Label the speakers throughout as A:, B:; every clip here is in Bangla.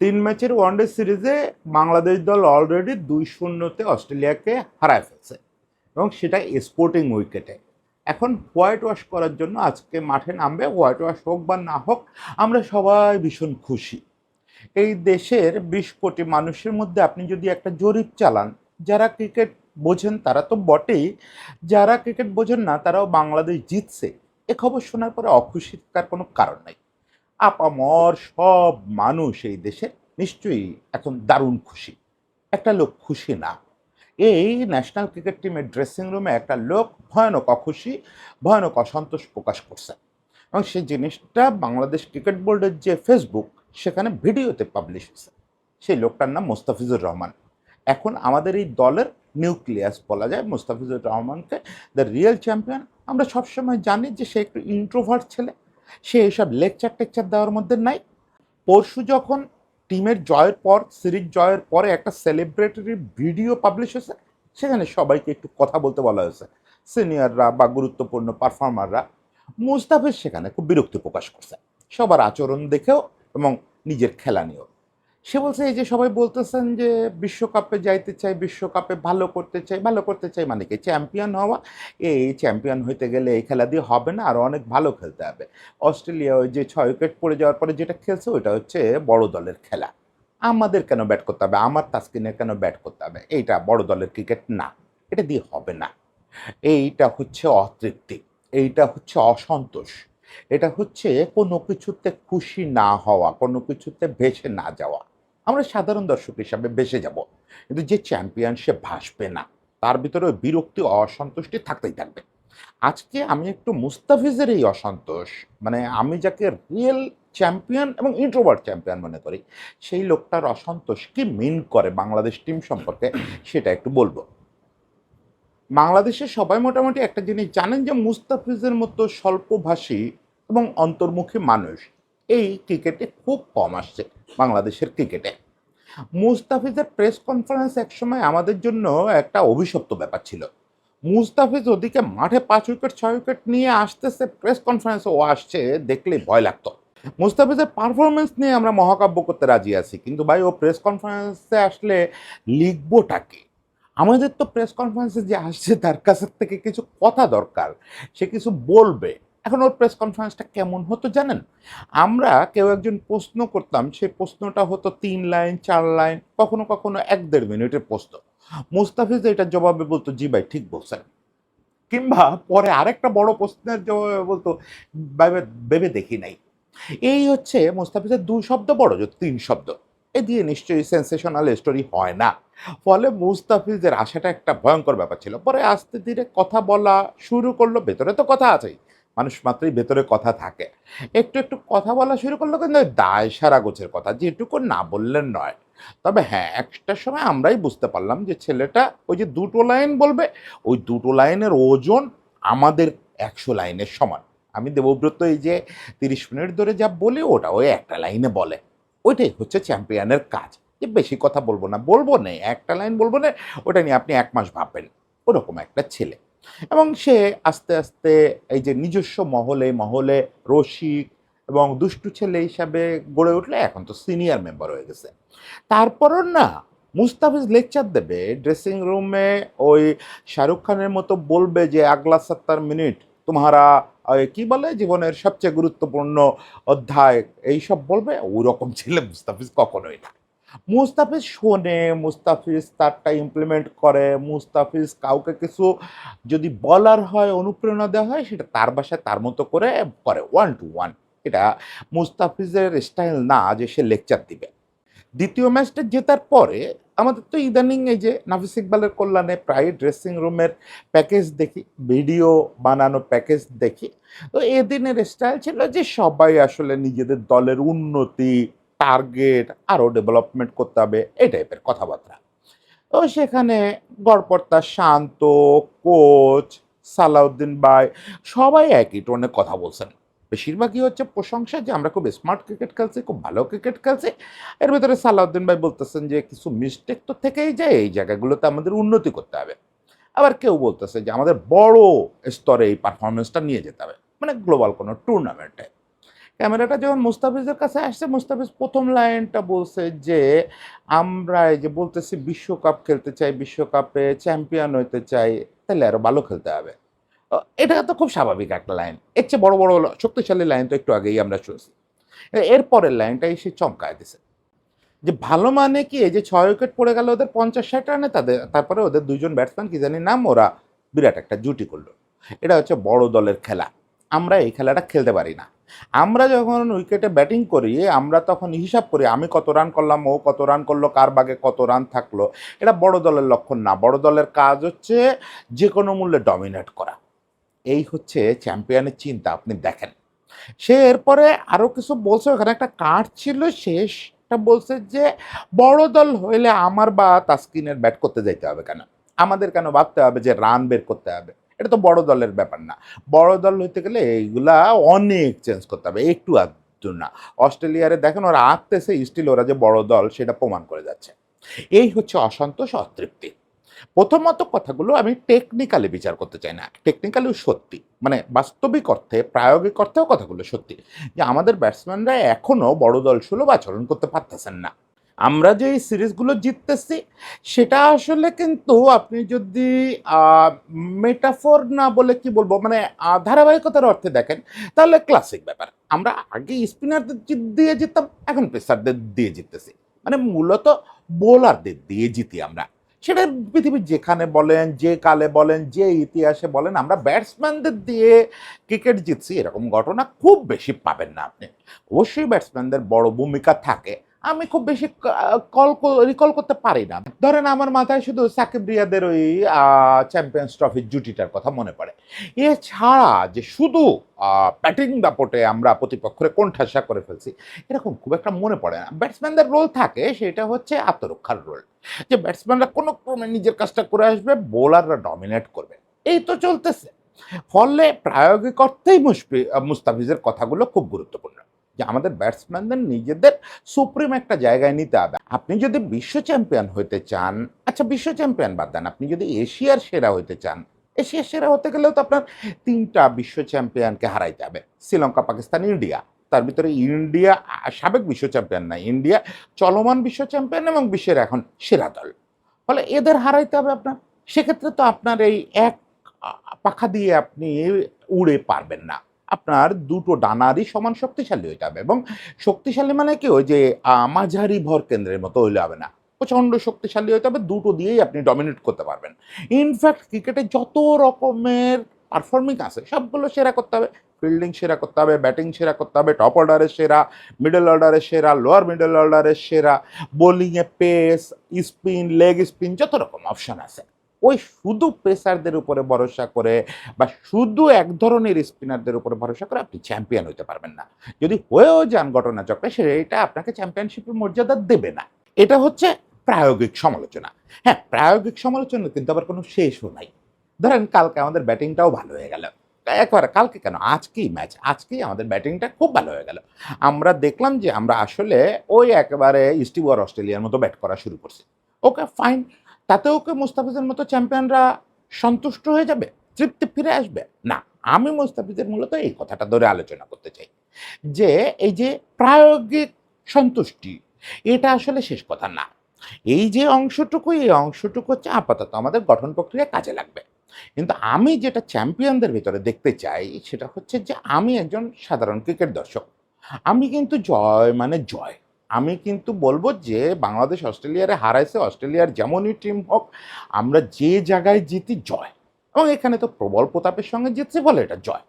A: 3 ম্যাচের ওয়ানডে সিরিজে বাংলাদেশ দল অলরেডি 2-0-তে অস্ট্রেলিয়াকে হারায় ফেলছে এবং সেটা স্পোর্টিং উইকেটে। এখন হোয়াইট ওয়াশ করার জন্য আজকে মাঠে নামবে, হোয়াইট ওয়াশ হোক বা না হোক আমরা সবাই ভীষণ খুশি। এই দেশের 20 কোটি মানুষের মধ্যে আপনি যদি একটা জরিপ চালান, যারা ক্রিকেট বোঝেন তারা তো বটেই, যারা ক্রিকেট বোঝেন না তারাও বাংলাদেশ জিতছে এ খবর শোনার পরে অখুশি থাকার কোনো কারণ নাই। আপামর সব মানুষ এই দেশে নিশ্চয়ই এখন দারুণ খুশি। একটা লোক খুশি না, এই ন্যাশনাল ক্রিকেট টিমের ড্রেসিং রুমে একটা লোক ভয়ানক অখুশি, ভয়ানক অসন্তোষ প্রকাশ করছে এবং সেই জিনিসটা বাংলাদেশ ক্রিকেট বোর্ডের যে ফেসবুক সেখানে ভিডিওতে পাবলিশ হয়েছে। সেই লোকটার নাম মোস্তাফিজুর রহমান। এখন আমাদের এই দলের নিউক্লিয়াস বলা যায় মোস্তাফিজুর রহমানকে দ্য রিয়েল চ্যাম্পিয়ন। আমরা সবসময় জানি যে সে একটু ইন্ট্রোভার্ট ছেলে, সে এসব লেকচার টেকচার দেওয়ার মধ্যে নাই। পরশু যখন টিমের জয়ের পর, সিরিজ জয়ের পরে একটা সেলিব্রেটরি ভিডিও পাবলিশ হয়েছে, সেখানে সবাইকে একটু কথা বলতে বলা হয়েছে, সিনিয়ররা বা গুরুত্বপূর্ণ পারফর্মাররা। মুস্তাফিজ সেখানে খুব বিরক্তি প্রকাশ করছে সবার আচরণ দেখেও এবং নিজের খেলা নিয়েও। সে বলছে এই যে সবাই বলতেছেন যে বিশ্বকাপে যাইতে চাই, বিশ্বকাপে ভালো করতে চাই, ভালো করতে চাই মানে কি চ্যাম্পিয়ন হওয়া? এই চ্যাম্পিয়ন হইতে গেলে এই খেলা দিয়ে হবে না, আরও অনেক ভালো খেলতে হবে। অস্ট্রেলিয়া ওই যে 6 উইকেট পড়ে যাওয়ার পরে যেটা খেলছে ওইটা হচ্ছে বড় দলের খেলা, আমাদের কেন ব্যাট করতে হবে, আমার তাসকিনের কেন ব্যাট করতে হবে? এইটা বড় দলের ক্রিকেট না, এটা দিয়ে হবে না। এইটা হচ্ছে অতৃপ্তি, এইটা হচ্ছে অসন্তোষ, এটা হচ্ছে কোনো কিছুতে খুশি না হওয়া, কোনো কিছুতে ভেসে না যাওয়া। আমরা সাধারণ দর্শক হিসাবে ভেসে যাব, কিন্তু যে চ্যাম্পিয়ন সে ভাসবে না, তার ভিতরে ওই বিরক্তি অসন্তুষ্টি থাকতেই থাকবে। আজকে আমি একটু মুস্তাফিজের এই অসন্তোষ, মানে আমি যাকে রিয়েল চ্যাম্পিয়ন এবং ইন্ট্রোভার্ট চ্যাম্পিয়ন মনে করি, সেই লোকটার অসন্তোষ কি মিন করে বাংলাদেশ টিম সম্পর্কে সেটা একটু বলবো। বাংলাদেশের সবাই মোটামুটি একটা জিনিস জানেন যে মুস্তাফিজের মতো স্বল্পভাষী এবং অন্তর্মুখী মানুষ এই ক্রিকেটে খুব কম আসছে বাংলাদেশের ক্রিকেটে। মুস্তাফিজের প্রেস কনফারেন্স একসময় আমাদের জন্য একটা অভিশপ্ত ব্যাপার ছিল। মুস্তাফিজ ওদিকে মাঠে 5 উইকেট 6 উইকেট নিয়ে আসতেছে, প্রেস কনফারেন্সে ও আসছে, দেখলেই ভয় লাগতো। মুস্তাফিজের পারফরমেন্স নিয়ে আমরা মহাকাব্য করতে রাজি আছি, কিন্তু ভাই ও প্রেস কনফারেন্সে আসলে লিখবোটা কি? আমাদের তো প্রেস কনফারেন্সে যে আসছে তার কাছ থেকে কিছু কথা দরকার, সে কিছু বলবে। এখন ওর প্রেস কনফারেন্সটা কেমন হতো জানেন? আমরা কেউ একজন প্রশ্ন করতাম, সেই প্রশ্নটা হতো 3 লাইন 4 লাইন, কখনো কখনো 1-1.5 মিনিটের প্রশ্ন। মুস্তাফিজ এটার জবাবে বলতো জি ভাই ঠিক বলছেন, কিংবা পরে আরেকটা বড় প্রশ্নের জবাবে বলতো ভেবে ভেবে দেখি নাই। এই হচ্ছে মুস্তাফিজের 2 শব্দ বড় জোর 3 শব্দ, এ দিয়ে নিশ্চয়ই সেন্সেশনাল স্টোরি হয় না। ফলে মুস্তাফিজের আশাটা একটা ভয়ঙ্কর ব্যাপার ছিল। পরে আস্তে ধীরে কথা বলা শুরু করলো, ভেতরে তো কথা আছেই, মানুষ মাত্রই ভেতরে কথা থাকে। একটু একটু কথা বলা শুরু করলো, কিন্তু ওই দায় সারা গোছের কথা যেটুকু না বললেন নয়। তবে হ্যাঁ, একটা সময় আমরাই বুঝতে পারলাম যে ছেলেটা ওই যে 2টো লাইন বলবে, ওই 2টো লাইনের ওজন আমাদের 100 লাইনের সমান। আমি দেবব্রত এই যে 30 মিনিট ধরে যা বলি ওটা ওই একটা লাইনে বলে, ওইটাই হচ্ছে চ্যাম্পিয়নের কাজ। যে বেশি কথা বলবো না, বলবো না, একটা লাইন বলবো না, ওটা নিয়ে আপনি 1 মাস ভাববেন, ওরকম একটা ছেলে। এবং সে আস্তে আস্তে এই যে নিজস্ব মহলে মহলে রসিক এবং দুষ্টু ছেলে হিসাবে গড়ে উঠলে এখন তো সিনিয়র মেম্বার হয়ে গেছে। তারপরও না, মুস্তাফিজ লেকচার দেবে ড্রেসিং রুমে, ওই শাহরুখ খানের মতো বলবে যে আগলা 70 মিনিট তোমারা কি বলে জীবনের সবচেয়ে গুরুত্বপূর্ণ অধ্যায়, এইসব বলবে। ওই রকম ছেলে মুস্তাফিজ কখনোই না। মুস্তাফিজ শোনে, মুস্তাফিজ তারটা ইমপ্লিমেন্ট করে, মুস্তাফিজ কাউকে কিছু যদি বলার হয়, অনুপ্রেরণা দেওয়া হয়, সেটা তার বাসায় তার মতো করে করে, 1 to 1। এটা মুস্তাফিজের স্টাইল না যে সে লেকচার দিবে। দ্বিতীয় ম্যাচটা জেতার পরে আমাদের তো ইদানিং এই যে নাফিস ইকবালের কল্যাণে প্রায় ড্রেসিং রুমের প্যাকেজ দেখি, ভিডিও বানানো প্যাকেজ দেখি। তো এদিনের স্টাইল ছিল যে সবাই আসলে নিজেদের দলের উন্নতি, টার্গেট, আরও ডেভেলপমেন্ট করতে হবে, এই টাইপের কথাবার্তা। তো সেখানে গড়পড়তা শান্ত, কোচ, সালাউদ্দিন ভাই সবাই একই টোনে কথা বলছেন। বেশিরভাগই হচ্ছে প্রশংসা যে আমরা খুব স্মার্ট ক্রিকেট খেলছি, খুব ভালো ক্রিকেট খেলছি। এর ভেতরে সালাউদ্দিন ভাই বলতেছেন যে কিছু মিস্টেক তো থেকেই যায়, এই জায়গাগুলোতে আমাদের উন্নতি করতে হবে। আবার কেউ বলতেছে যে আমাদের বড় স্তরে এই পারফরমেন্সটা নিয়ে যেতে হবে, মানে গ্লোবাল কোনো টুর্নামেন্টে। ক্যামেরাটা যখন মুস্তাফিজের কাছে আসছে, মুস্তাফিজ প্রথম লাইনটা বলছে যে, আমরা এই যে বলতেছি বিশ্বকাপ খেলতে চাই, বিশ্বকাপে চ্যাম্পিয়ন হইতে চাই, তাহলে আরো ভালো খেলতে হবে। এটা তো খুব স্বাভাবিক একটা লাইন। এর চেয়ে বড় শক্তিশালী লাইন তো একটু আগেই আমরা শুনছি। এর পরের লাইনটা এসে চমকায় দিছে যে, ভালো মানে কি, এই যে ৬ উইকেট পড়ে গেল ওদের ৫০-৬০ রানে, তারপরে ওদের ২ জন ব্যাটসম্যান কি জানি নাম, ওরা বিরাট একটা জুটি করল। এটা হচ্ছে বড় দলের খেলা। আমরা এই খেলাটা খেলতে পারি না। আমরা যখন উইকেটে ব্যাটিং করি, আমরা তখন হিসাব করি আমি কত রান করলাম, ও কত রান করলো, কার বাগে কত রান থাকলো। এটা বড় দলের লক্ষণ না। বড় দলের কাজ হচ্ছে যেকোনো মূল্যে ডমিনেট করা। এই হচ্ছে চ্যাম্পিয়নের চিন্তা। আপনি দেখেন, সে এরপরে আরো কিছু বলছে, ওখানে একটা কার্ড ছিল, শেষটা বলছে যে, বড় দল হইলে আমার বা তাসকিনের ব্যাট করতে যাইতে হবে কেন, আমাদের কেন ভাবতে হবে যে রান বের করতে হবে, এটা তো বড় দলের ব্যাপার না। বড় দল হইতে গেলে এইগুলা অনেক চেঞ্জ করতে হবে, একটু আধটু না। অস্ট্রেলিয়ারে দেখেন ওরা আঁকতেছে, স্টিল ওরা যে বড় দল সেটা প্রমাণ করে যাচ্ছে। এই হচ্ছে অসন্তোষ, অতৃপ্তি। প্রথমত কথাগুলো আমি টেকনিক্যালি বিচার করতে চাই না, টেকনিক্যালিও সত্যি, মানে বাস্তবিক অর্থে, প্রায়োগিক অর্থেও কথাগুলো সত্যি, যে আমাদের ব্যাটসম্যানরা এখনও বড় দল সুলভ আচরণ করতে পারতেছেন না। আমরা যে এই সিরিজগুলো জিততেছি, সেটা আসলে কিন্তু আপনি যদি মেটাফোর না বলে কি বলবো, মানে ধারাবাহিকতার অর্থে দেখেন, তাহলে ক্লাসিক ব্যাপার। আমরা আগে স্পিনারদের দিয়ে জিততাম, এখন পেসারদের দিয়ে জিততেছি। মানে মূলত বোলারদের দিয়ে জিতি আমরা। সেটা পৃথিবীর যেখানে বলেন, যে কালে বলেন, যে ইতিহাসে বলেন, আমরা ব্যাটসম্যানদের দিয়ে ক্রিকেট জিতছি এরকম ঘটনা খুব বেশি পাবেন না আপনি। অবশ্যই ব্যাটসম্যানদের বড় ভূমিকা থাকে, আমি খুব বেশি রিকল করতে পারি না। ধরেন আমার মাথায় শুধু সাকিব রিয়াদের ওই চ্যাম্পিয়ন্স ট্রফির জুটিটার কথা মনে পড়ে। এছাড়া যে শুধু ব্যাটিং দাপটে আমরা প্রতিপক্ষের কোণঠাসা করে ফেলছি, এরকম খুব একটা মনে পড়ে না। ব্যাটসম্যানদের রোল থাকে, সেটা হচ্ছে আত্মরক্ষার রোল, যে ব্যাটসম্যানরা কোনো ক্রমে নিজের কাজটা করে আসবে, বোলাররা ডমিনেট করবে। এই তো চলতেছে। ফলে প্রায়োগিক অর্থেই মুস্তাফিজের কথাগুলো খুব গুরুত্বপূর্ণ, যে আমাদের ব্যাটসম্যানদের নিজেদের সুপ্রিম একটা জায়গায় নিতে হবে। আপনি যদি বিশ্ব চ্যাম্পিয়ন হতে চান, আচ্ছা বিশ্ব চ্যাম্পিয়ন বাদ দেন, আপনি যদি এশিয়ার সেরা হতে চান, এশিয়ার সেরা হতে গেলেও তো আপনার ৩টা বিশ্ব চ্যাম্পিয়নকে হারাইতে হবে, শ্রীলঙ্কা, পাকিস্তান, ইন্ডিয়া। তার ভিতরে ইন্ডিয়া সাবেক বিশ্ব চ্যাম্পিয়ন না, ইন্ডিয়া চলমান বিশ্ব চ্যাম্পিয়ন এবং বিশ্বের এখন সেরা দল। ফলে এদের হারাইতে হবে আপনার। সেক্ষেত্রে তো আপনার এই এক পাখা দিয়ে আপনি উড়ে পারবেন না। আপনার দুটো ডানারই সমান শক্তিশালী হইতে হবে, এবং শক্তিশালী মানে কি, ওই যে মাঝারি ভর কেন্দ্রের মতো হইলে হবে না, প্রচণ্ড শক্তিশালী হইতে হবে। দুটো দিয়েই আপনি ডমিনেট করতে পারবেন। ইনফ্যাক্ট ক্রিকেটে যত রকমের পারফর্মিং আছে সবগুলো সেরা করতে হবে। ফিল্ডিং সেরা করতে হবে, ব্যাটিং সেরা করতে হবে, টপ অর্ডারের সেরা, মিডল অর্ডারের সেরা, লোয়ার মিডল অর্ডারের সেরা, বোলিংয়ে পেস, স্পিন, লেগ স্পিন, যত রকম অপশন আছে। ওই শুধু পেসারদের উপরে ভরসা করে বা শুধু এক ধরনের স্পিনারদের উপরে ভরসা করে আপনি চ্যাম্পিয়ন হতে পারবেন না। যদি হয়েও যান ঘটনাচক্রে, সেটা আপনাকে চ্যাম্পিয়নশিপের মর্যাদা দেবে না। এটা হচ্ছে প্রায়োগিক সমালোচনা। হ্যাঁ, প্রায়োগিক সমালোচনা কিন্তু আবার কোনো শেষও নাই। ধরেন কালকে আমাদের ব্যাটিংটাও ভালো হয়ে গেল। একেবারে কালকে কেন, আজকেই ম্যাচ, আজকেই আমাদের ব্যাটিংটা খুব ভালো হয়ে গেল। আমরা দেখলাম যে আমরা আসলে ওই একেবারে স্টিভ ওয়ার অস্ট্রেলিয়ার মতো ব্যাট করা শুরু করছি। Okay fine. তাতে ওকে মুস্তাফিজের মতো চ্যাম্পিয়নরা সন্তুষ্ট হয়ে যাবে, তৃপ্তি ফিরে আসবে না। আমি মুস্তাফিজের মূলত এই কথাটা ধরে আলোচনা করতে চাই, যে এই যে প্রায়োগিক সন্তুষ্টি, এটা আসলে শেষ কথা না। এই যে অংশটুকু, এই অংশটুকু হচ্ছে আপাতত আমাদের গঠন প্রক্রিয়া কাজে লাগবে। কিন্তু আমি যেটা চ্যাম্পিয়নদের ভিতরে দেখতে চাই, সেটা হচ্ছে যে আমি একজন সাধারণ ক্রিকেট দর্শক। আমি কিন্তু জয় মানে জয়। আমি কিন্তু বলব যে বাংলাদেশ অস্ট্রেলিয়ারে হারাইছে, অস্ট্রেলিয়ার যেমনই টিম হোক, আমরা যে জায়গায় জিতি জয়। এবং এখানে তো প্রবল প্রতাপের সঙ্গে জিতছি বলে এটা জয়।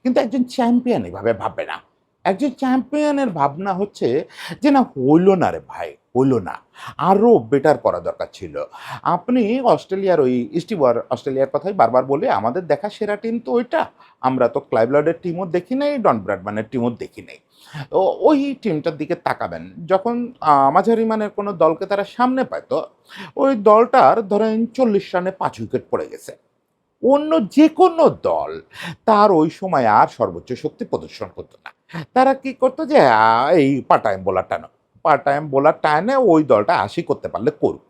A: কিন্তু একজন চ্যাম্পিয়ন এভাবে ভাববে না। একজন চ্যাম্পিয়নের ভাবনা হচ্ছে যে, না হইল না রে ভাই, হইল না, আরও বেটার করা দরকার ছিল। আপনি অস্ট্রেলিয়ার ওই স্টিভ ওয়ার অস্ট্রেলিয়ার কথাই বারবার বলে, আমাদের দেখা সেরা টিম তো ওইটা। আমরা তো ক্লাইভ লর্ডের টিমও দেখি নাই, ডন ব্র্যাডম্যানের টিমও দেখি নাই। তো ওই টিমটার দিকে তাকাবেন, যখন মাঝারি মানের কোনো দলকে তারা সামনে পায়, তো ওই দলটার ধরেন 40 রানে 5 উইকেট পড়ে গেছে। অন্য যে কোনো দল তার ওই সময় আর সর্বোচ্চ শক্তি প্রদর্শন করতো না। তারা কি করতো, যে এই পার্ট টাইম বোলার টানো, পার্ট টাইম বোলার টানে ওই দলটা 80 করতে পারলে করুক।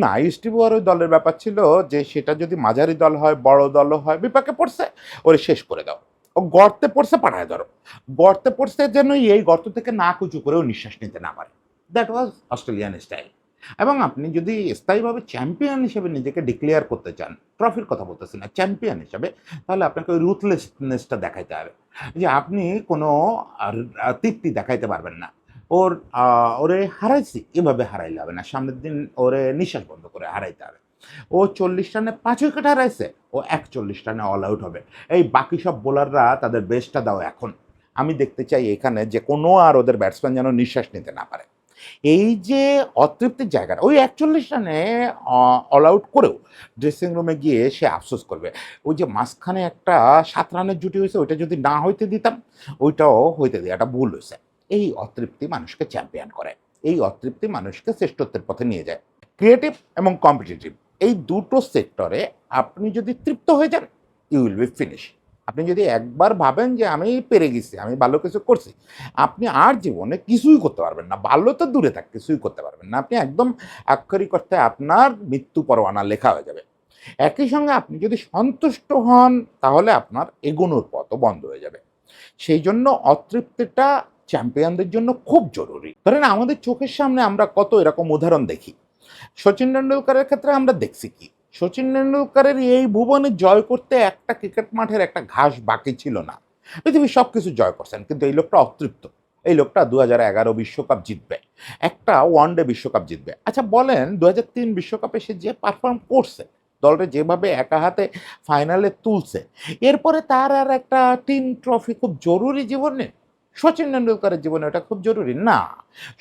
A: না, স্টিভ ওয়ার ওই দলের ব্যাপার ছিল যে, সেটা যদি মাঝারি দল হয়, বড় দলও হয়, বিপাকে পড়ছে, ওরে শেষ করে দাও। ও গর্তে পড়ছে পাঠায় ধরো, গর্তে পড়ছে যেন এই গর্ত থেকে নাক উঁচু করেও নিঃশ্বাস নিতে না পারে। That was Australian style. এবং আপনি যদি স্থায়ীভাবে চ্যাম্পিয়ন হিসেবে নিজেকে ডিক্লেয়ার করতে চান, ট্রফির কথা বলতেছি না, চ্যাম্পিয়ন হিসেবে, তাহলে আপনাকে ওই রুথলেসনেসটা দেখাইতে হবে, যে আপনি কোনো তৃপ্তি দেখাইতে পারবেন না। ওরে হারাইছি এভাবে হারাইলে হবে না, সামনের দিন ওরে নিঃশ্বাস বন্ধ করে হারাইতে হবে। ও 40 রানে 5 উইকেট হারাইছে, ও 41 রানে অল আউট হবে। এই বাকি সব বোলাররা তাদের বেস্টটা দাও এখন। আমি দেখতে চাই এখানে যে কোনো আর ওদের ব্যাটসম্যান যেন নিঃশ্বাস নিতে না পারে। এই যে অতৃপ্তির জায়গাটা, ওই 41 রানে অল আউট করেও ড্রেসিং রুমে গিয়ে সে আফসোস করবে, ওই যে মাঝখানে একটা 7 রানের জুটি হয়েছে, ওইটা যদি না হইতে দিতাম, ওইটাও হইতে দেওয়াটা ভুল হয়েছে। এই অতৃপ্তি মানুষকে চ্যাম্পিয়ন করে, এই অতৃপ্তি মানুষকে শ্রেষ্ঠত্বের পথে নিয়ে যায়। ক্রিয়েটিভ এবং কম্পিটিটিভ এই দুটো সেক্টরে আপনি যদি তৃপ্ত হয়ে যান, ইউ উইল বি ফিনিশ। আপনি যদি একবার ভাবেন যে আমি পেরে গেছি, আমি ভালো কিছু করছি, আপনি আর জীবনে কিছুই করতে পারবেন না, ভালো তো দূরে থাক, কিছুই করতে পারবেন না। আপনি একদম আক্ষরিক অর্থে আপনার মৃত্যু পরোয়ানা লেখা হয়ে যাবে। একই সঙ্গে আপনি যদি সন্তুষ্ট হন, তাহলে আপনার এগোনোর পথও বন্ধ হয়ে যাবে। সেই জন্য অতৃপ্তিটা চ্যাম্পিয়নদের জন্য খুব জরুরি। ধরেন আমাদের চোখের সামনে আমরা কত এরকম উদাহরণ দেখি। সচিন টেন্ডুলকারের ক্ষেত্রে আমরা দেখছি কি, সচিন টেন্ডুলকারের এই ভুবনে জয় করতে একটা ক্রিকেট মাঠের একটা ঘাস বাকি ছিল না। পৃথিবীর সব কিছু জয় করছেন, কিন্তু এই লোকটা অতৃপ্ত। এই লোকটা 2011 বিশ্বকাপ জিতবে, একটা ওয়ানডে বিশ্বকাপ জিতবে। আচ্ছা বলেন, 2003 বিশ্বকাপে সে যে পারফর্ম করছে, দলটা যেভাবে একা হাতে ফাইনালে তুলছে, এরপরে তার আর একটা টিম ট্রফি খুব জরুরি জীবনে? সচিন টেন্ডুলকারের জীবনে ওটা খুব জরুরি না।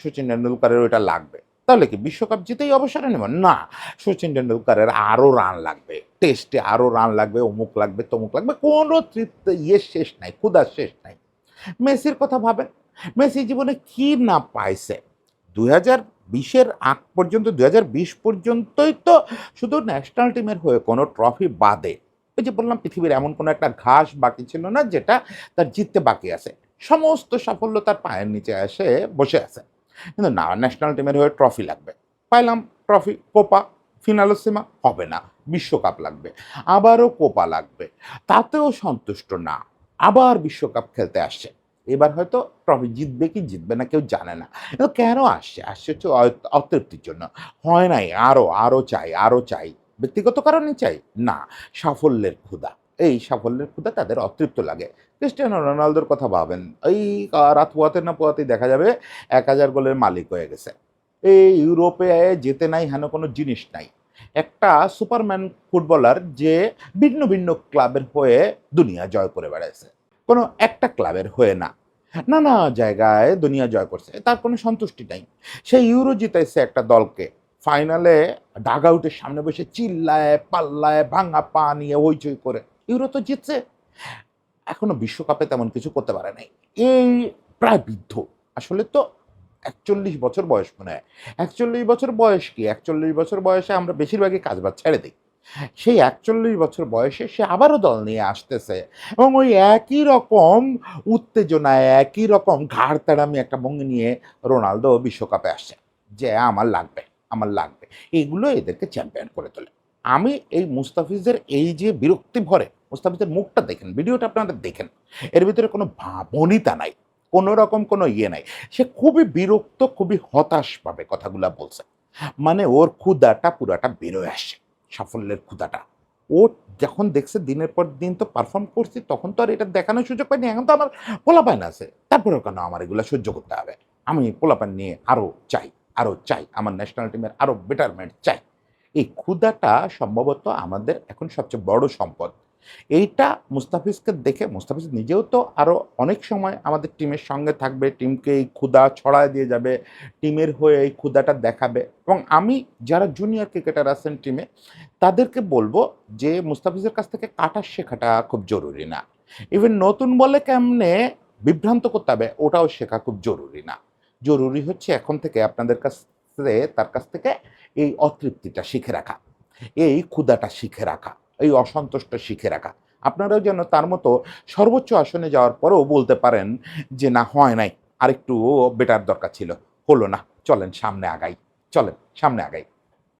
A: সচিন টেন্ডুলকারের ওটা লাগবে, তাহলে কি বিশ্বকাপ জিতেই অবসরে নেব না? সচিন টেন্ডুলকারের আরও রান লাগবে, টেস্টে আরও রান লাগবে, অমুক লাগবে, তমুক লাগবে, কোনো তৃপ্তি শেষ নাই, ক্ষুধার শেষ নাই। মেসির কথা ভাবেন, মেসি জীবনে কি না পাইছে। 2020-এর আগ পর্যন্ত, 2020 পর্যন্তই তো শুধু ন্যাশনাল টিমের হয়ে কোনো ট্রফি বাদে, ওই যে বললাম পৃথিবীর এমন কোনো একটা ঘাস বাকি ছিল না যেটা তার জিততে বাকি আছে। সমস্ত সাফল্য তার পায়ের নিচে এসে বসে আছে। কিন্তু না, ন্যাশনাল টিমের হয়ে ট্রফি লাগবে, পাইলাম ট্রফি, কোপা, ফিনালসিমা হবে না, বিশ্বকাপ লাগবে, আবারও কোপা লাগবে, তাতেও সন্তুষ্ট না, আবার বিশ্বকাপ খেলতে আসছে। এবার হয়তো ট্রফি জিতবে কি জিতবে না কেউ জানে না। কিন্তু কেন আসছে? আসছে হচ্ছে অতৃপ্তির জন্য। হয় নাই, আরও আরও চাই, আরও চাই। ব্যক্তিগত কারণে চাই না, সাফল্যের ক্ষুধা। এই সাফল্যের ক্ষুধা তাদের অতৃপ্ত লাগে। ক্রিস্টিয়ানো রোনালদোর কথা ভাবেন, এই রাত পোয়াতে না পোয়াতেই দেখা যাবে 1000 গোলের মালিক হয়ে গেছে। এই ইউরোপে যেতে নাই, হেন কোনো জিনিস নাই। একটা সুপারম্যান ফুটবলার যে ভিন্ন ভিন্ন ক্লাবের হয়ে দুনিয়া জয় করে বেড়াইছে, কোনো একটা ক্লাবের হয়ে না, নানা জায়গায় দুনিয়া জয় করছে, তার কোনো সন্তুষ্টি নাই। সে ইউরো জিতাইছে একটা দলকে, ফাইনালে ডাগ আউটের সামনে বসে চিল্লায় পাল্লায় ভাঙা পা নিয়ে হইচই করে ইউরো তো জিতছে, এখনো বিশ্বকাপে তেমন কিছু করতে পারে নাই। এই প্রায় বৃদ্ধ, আসলে তো 41 বছর বয়স মনে হয়। 41 বছর বয়স কি, 41 বছর বয়সে আমরা বেশিরভাগই কাজবাজ ছেড়ে দিই। সেই 41 বছর বয়সে সে আবারও দল নিয়ে আসতেছে, এবং ওই একই রকম উত্তেজনায়, একই রকম ঘাড় তেড়ামি একটা ভঙ্গি নিয়ে রোনালদো বিশ্বকাপে আসছে, যে আমার লাগবে, আমার লাগবে। এগুলো এদেরকে চ্যাম্পিয়ন করে তোলে। আমি এই মুস্তাফিজের এই যে বিরক্তি ভরে, মুস্তাফিজের মুখটা দেখেন, ভিডিওটা আপনারা দেখেন, এর ভিতরে কোনো ভাবনিতা নাই, কোনো রকম কোনো ইয়ে নাই। সে খুবই বিরক্ত, খুবই হতাশভাবে কথাগুলা বলছে। মানে ওর ক্ষুধাটা পুরাটা বেরোয় আসে, সাফল্যের ক্ষুধাটা। ও যখন দেখছে দিনের পর দিন তো পারফর্ম করছি, তখন তো আর এটা দেখানোর সুযোগ পাইনি, এখন তো আমার পোলাপাইন আছে, তারপরেও কেন আমার এগুলো সহ্য করতে হবে? আমি পোলাপাইন নিয়ে আরও চাই, আরও চাই, আমার ন্যাশনাল টিমের আরও বেটারমেন্ট চাই। এই ক্ষুধাটা সম্ভবত আমাদের এখন সবচেয়ে বড় সম্পদ। এইটা মুস্তাফিজকে দেখে, মুস্তাফিজ নিজেও তো আরও অনেক সময় আমাদের টিমের সঙ্গে থাকবে, টিমকে এই ক্ষুধা ছড়ায় দিয়ে যাবে, টিমের হয়ে এই ক্ষুধাটা দেখাবে। এবং আমি যারা জুনিয়র ক্রিকেটার আছেন টিমে, তাদেরকে বলবো যে মুস্তাফিজের কাছ থেকে কাটা শেখাটা খুব জরুরি না। ইভেন নতুন বলে কেমনে বিভ্রান্ত করতে হবে, ওটাও শেখা খুব জরুরি না। জরুরি হচ্ছে এখন থেকে আপনাদের তার কাছ থেকে এই অতৃপ্তিটা শিখে রাখা, এই ক্ষুধাটা শিখে রাখা, এই অসন্তুষ্ট শিখে রাখা। আপনারাও যেন তার মতো সর্বোচ্চ আসনে যাওয়ার পরেও বলতে পারেন যে না, হয় নাই, আরেকটু বেটার দরকার ছিল, হলো না, চলেন সামনে আগাই, চলেন সামনে আগাই।